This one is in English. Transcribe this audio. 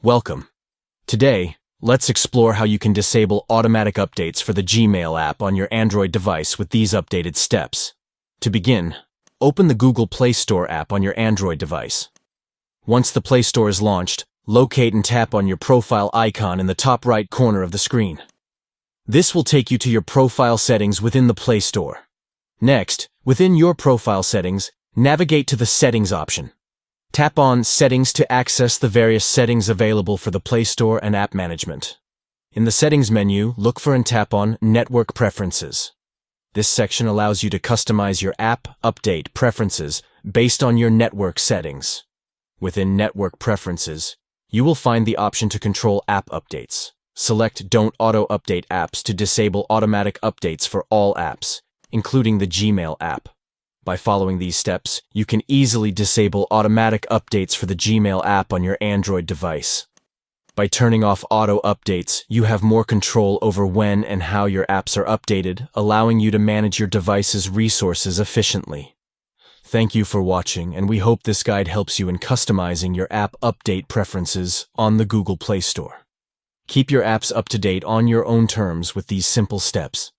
Welcome. Today, let's explore how you can disable automatic updates for the Gmail app on your Android device with these updated steps. To begin, open the Google Play Store app on your Android device. Once the Play Store is launched, locate and tap on your profile icon in the top right corner of the screen. This will take you to your profile settings within the Play Store. Next, within your profile settings, navigate to the Settings option. Tap on Settings to access the various settings available for the Play Store and app management. In the Settings menu, look for and tap on Network Preferences. This section allows you to customize your app update preferences based on your network settings. Within Network Preferences, you will find the option to control app updates. Select Don't Auto-Update Apps to disable automatic updates for all apps, including the Gmail app. By following these steps, you can easily disable automatic updates for the Gmail app on your Android device. By turning off auto updates, you have more control over when and how your apps are updated, allowing you to manage your device's resources efficiently. Thank you for watching, and we hope this guide helps you in customizing your app update preferences on the Google Play Store. Keep your apps up to date on your own terms with these simple steps.